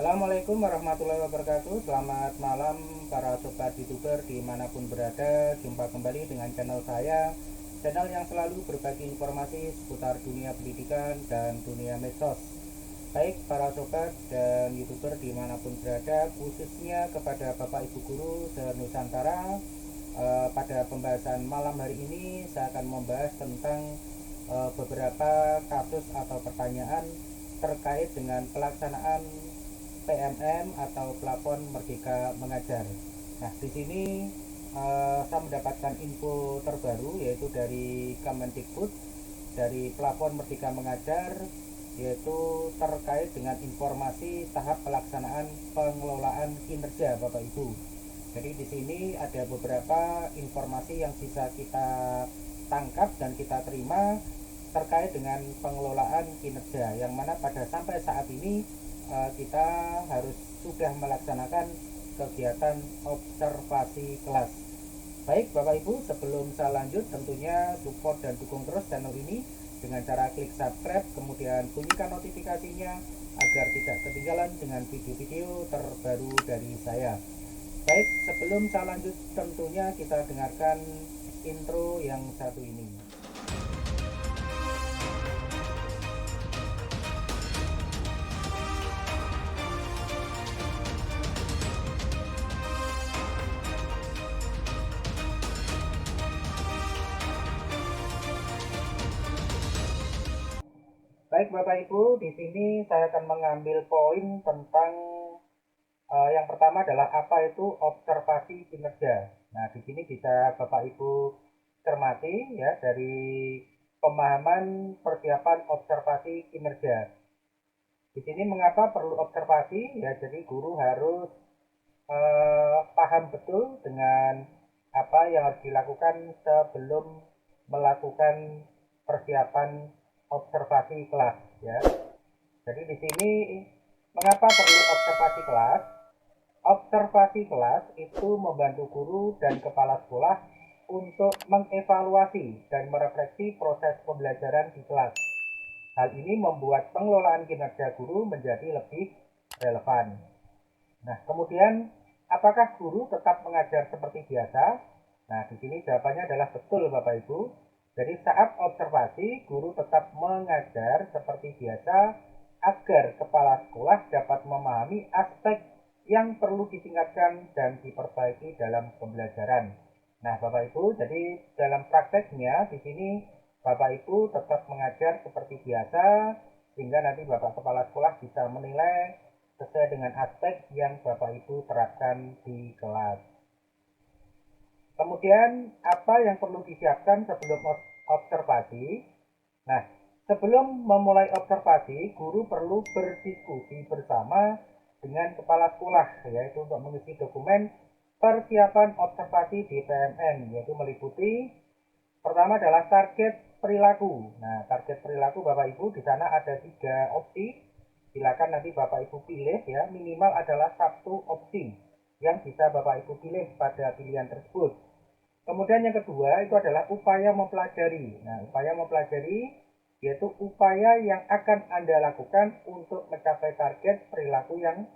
Assalamualaikum warahmatullahi wabarakatuh. Selamat malam para sobat youtuber dimanapun berada. Jumpa kembali dengan channel saya, channel yang selalu berbagi informasi seputar dunia pendidikan dan dunia medsos. Baik para sobat dan youtuber dimanapun berada, khususnya kepada bapak ibu guru se-Nusantara. Pada pembahasan malam hari ini saya akan membahas tentang beberapa kasus atau pertanyaan terkait dengan pelaksanaan PMM atau Plafon Merdeka Mengajar. Nah, di sini saya mendapatkan info terbaru yaitu dari Kemendikbud, dari Plafon Merdeka Mengajar, yaitu terkait dengan informasi tahap pelaksanaan pengelolaan kinerja Bapak Ibu. Jadi di sini ada beberapa informasi yang bisa kita tangkap dan kita terima terkait dengan pengelolaan kinerja, yang mana pada sampai saat ini kita harus sudah melaksanakan kegiatan observasi kelas. Baik Bapak Ibu, sebelum saya lanjut tentunya support dan dukung terus channel ini dengan cara klik subscribe, kemudian bunyikan notifikasinya agar tidak ketinggalan dengan video-video terbaru dari saya. Baik, sebelum saya lanjut tentunya kita dengarkan intro yang satu ini. Baik Bapak Ibu, di sini saya akan mengambil poin tentang yang pertama adalah apa itu observasi kinerja. Nah, di sini bisa Bapak Ibu cermati ya dari pemahaman persiapan observasi kinerja. Di sini mengapa perlu observasi? Ya, jadi guru harus paham betul dengan apa yang harus dilakukan sebelum melakukan persiapan observasi kelas ya. Jadi di sini mengapa perlu observasi kelas? Observasi kelas itu membantu guru dan kepala sekolah untuk mengevaluasi dan merefleksi proses pembelajaran di kelas. Hal ini membuat pengelolaan kinerja guru menjadi lebih relevan. Nah, kemudian apakah guru tetap mengajar seperti biasa? Nah, di sini jawabannya adalah betul Bapak Ibu. Jadi saat observasi, guru tetap mengajar seperti biasa agar kepala sekolah dapat memahami aspek yang perlu ditingkatkan dan diperbaiki dalam pembelajaran. Nah, Bapak Ibu, jadi dalam prakteknya di sini Bapak Ibu tetap mengajar seperti biasa sehingga nanti Bapak kepala sekolah bisa menilai sesuai dengan aspek yang Bapak Ibu terapkan di kelas. Kemudian apa yang perlu disiapkan sebelum observasi? Nah, sebelum memulai observasi, guru perlu berdiskusi bersama dengan kepala sekolah, yaitu untuk mengisi dokumen persiapan observasi di PMM, yaitu meliputi pertama adalah target perilaku. Nah, target perilaku Bapak Ibu di sana ada 3 opsi. Silakan nanti Bapak Ibu pilih ya, minimal adalah 1 opsi yang bisa Bapak Ibu pilih pada pilihan tersebut. Kemudian yang kedua itu adalah upaya mempelajari. Nah, upaya mempelajari yaitu upaya yang akan Anda lakukan untuk mencapai target perilaku yang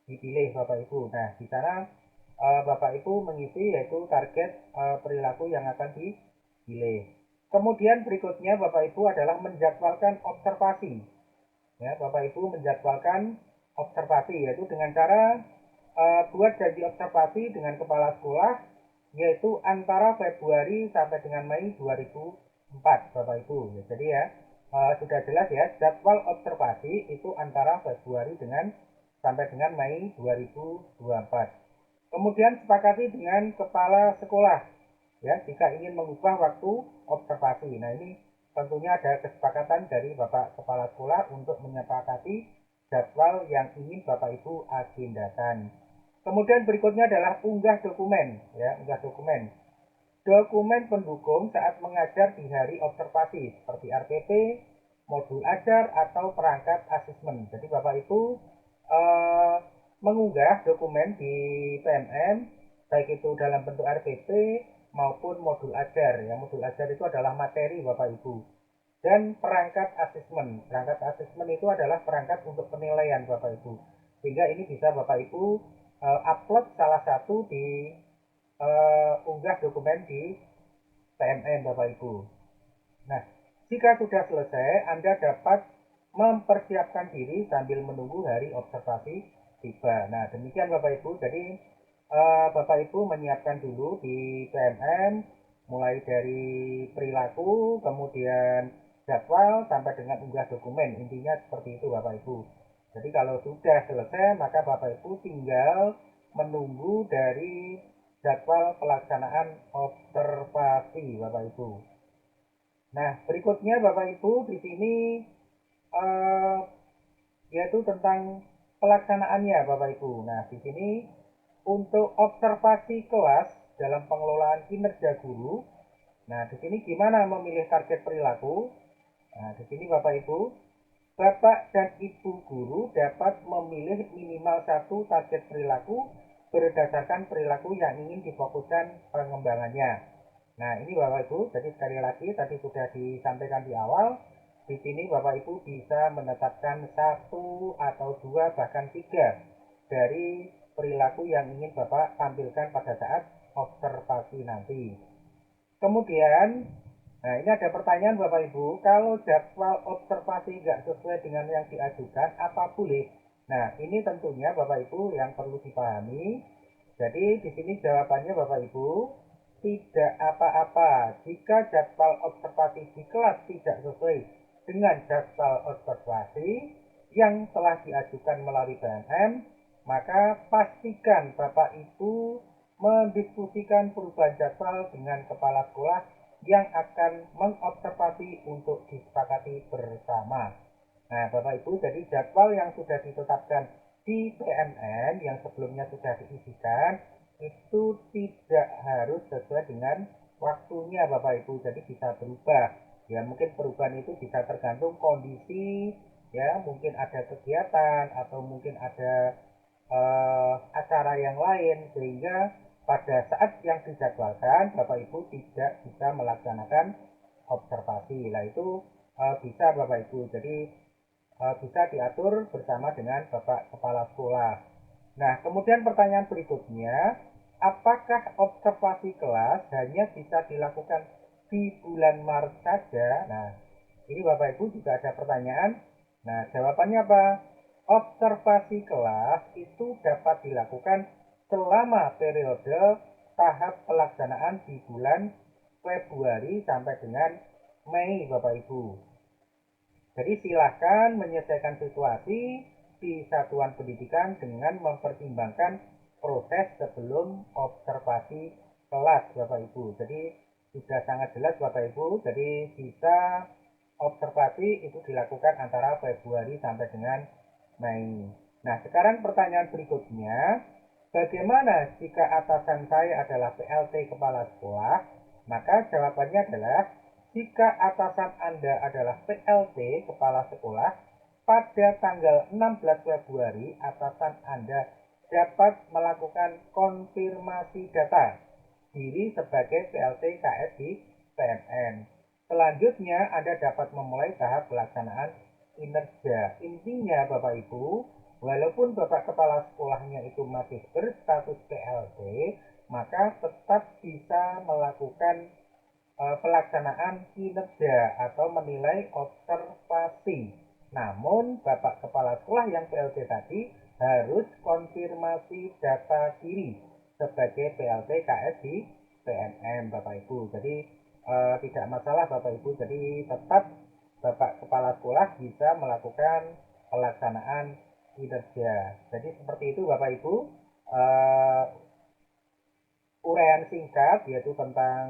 dipilih Bapak Ibu. Nah, di sana Bapak Ibu mengisi yaitu target perilaku yang akan dipilih. Kemudian berikutnya Bapak Ibu adalah menjadwalkan observasi. Ya, Bapak Ibu menjadwalkan observasi yaitu dengan cara buat janji observasi dengan kepala sekolah yaitu antara Februari sampai dengan Mei 2004 Bapak Ibu. Ya, jadi ya sudah jelas ya, jadwal observasi itu antara Februari sampai dengan Mei 2024. Kemudian sepakati dengan kepala sekolah ya jika ingin mengubah waktu observasi. Nah, ini tentunya ada kesepakatan dari Bapak kepala sekolah untuk menyepakati jadwal yang ingin Bapak Ibu agendakan. Kemudian berikutnya adalah unggah dokumen ya, unggah dokumen. Dokumen pendukung saat mengajar di hari observasi seperti RPP, modul ajar atau perangkat asesmen. Jadi Bapak Ibu mengunggah dokumen di PMM baik itu dalam bentuk RPP maupun modul ajar ya. Modul ajar itu adalah materi Bapak Ibu. Dan perangkat asesmen. Perangkat asesmen itu adalah perangkat untuk penilaian Bapak Ibu. sehingga ini bisa Bapak Ibu upload salah satu di unggah dokumen di PMN Bapak Ibu. Nah, jika sudah selesai, Anda dapat mempersiapkan diri sambil menunggu hari observasi tiba. Nah, demikian Bapak Ibu. Jadi Bapak Ibu menyiapkan dulu di PMN mulai dari perilaku, kemudian jadwal sampai dengan unggah dokumen. Intinya seperti itu Bapak Ibu. Jadi kalau sudah selesai, maka Bapak Ibu tinggal menunggu dari jadwal pelaksanaan observasi Bapak Ibu. Nah, berikutnya Bapak Ibu di sini eh, yaitu tentang pelaksanaannya Bapak Ibu. Nah, di sini untuk observasi kelas dalam pengelolaan kinerja guru. Nah, di sini gimana memilih target perilaku? Nah, di sini Bapak Ibu, Bapak dan Ibu guru dapat memilih minimal satu target perilaku berdasarkan perilaku yang ingin difokuskan pengembangannya. Nah, ini Bapak Ibu, jadi sekali lagi tadi sudah disampaikan di awal, di sini Bapak Ibu bisa menetapkan satu atau dua bahkan tiga dari perilaku yang ingin Bapak tampilkan pada saat observasi nanti. Kemudian, nah ini ada pertanyaan Bapak Ibu, kalau jadwal observasi nggak sesuai dengan yang diajukan, apa boleh? Nah, ini tentunya Bapak Ibu yang perlu dipahami. Jadi di sini jawabannya Bapak Ibu, tidak apa-apa jika jadwal observasi di kelas tidak sesuai dengan jadwal observasi yang telah diajukan melalui PMM, maka pastikan Bapak Ibu mendiskusikan perubahan jadwal dengan kepala sekolah yang akan mengobservasi untuk disepakati bersama. Nah, Bapak Ibu, jadi jadwal yang sudah ditetapkan di PMN yang sebelumnya sudah diisikan itu tidak harus sesuai dengan waktunya Bapak Ibu, jadi bisa berubah. Ya, mungkin perubahan itu bisa tergantung kondisi, ya, mungkin ada kegiatan atau mungkin ada acara yang lain, sehingga pada saat yang dijadwalkan Bapak Ibu tidak bisa melaksanakan observasi. Nah, itu bisa Bapak Ibu. Jadi bisa diatur bersama dengan Bapak Kepala Sekolah. Nah, kemudian pertanyaan berikutnya, apakah observasi kelas hanya bisa dilakukan di bulan Maret saja? Nah, ini Bapak Ibu juga ada pertanyaan. Nah, jawabannya apa? Observasi kelas itu dapat dilakukan selama periode tahap pelaksanaan di bulan Februari sampai dengan Mei, Bapak Ibu. Jadi silahkan menyesuaikan situasi di satuan pendidikan dengan mempertimbangkan proses sebelum observasi kelas Bapak Ibu. Jadi sudah sangat jelas Bapak Ibu, jadi bisa observasi itu dilakukan antara Februari sampai dengan Mei. Nah, sekarang pertanyaan berikutnya, bagaimana jika atasan saya adalah PLT Kepala Sekolah? Maka jawabannya adalah jika atasan Anda adalah PLT Kepala Sekolah, pada tanggal 16 Februari atasan Anda dapat melakukan konfirmasi data diri sebagai PLT KS di PMN. Selanjutnya Anda dapat memulai tahap pelaksanaan kinerja. Intinya Bapak Ibu, walaupun Bapak Kepala Sekolahnya itu masih berstatus PLT, maka tetap bisa melakukan pelaksanaan kinerja atau menilai observasi. Namun, Bapak Kepala Sekolah yang PLT tadi harus konfirmasi data diri sebagai PLT KS di PMM Bapak Ibu. Jadi tidak masalah Bapak Ibu. Jadi tetap Bapak Kepala Sekolah bisa melakukan pelaksanaan kinerja. Jadi seperti itu Bapak Ibu. Uraian singkat yaitu tentang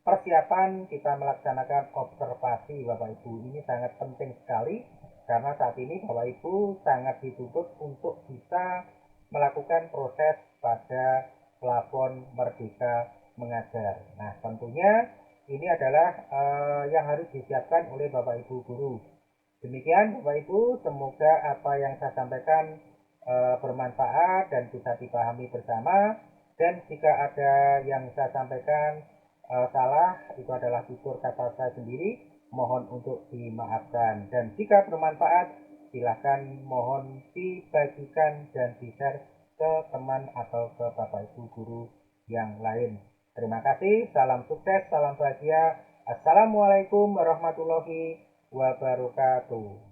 persiapan kita melaksanakan observasi Bapak Ibu. Ini sangat penting sekali karena saat ini Bapak Ibu sangat dituntut untuk bisa melakukan proses pada plafon Merdeka Mengajar. Nah, tentunya ini adalah yang harus disiapkan oleh Bapak Ibu guru. Demikian Bapak Ibu, semoga apa yang saya sampaikan bermanfaat dan bisa dipahami bersama. Dan jika ada yang saya sampaikan salah, itu adalah tutur kata saya sendiri, mohon untuk dimaafkan. Dan jika bermanfaat, Silahkan mohon dibagikan dan di-share ke teman atau ke Bapak Ibu guru yang lain. Terima kasih, salam sukses, salam bahagia. Assalamualaikum warahmatullahi wabarakatuh.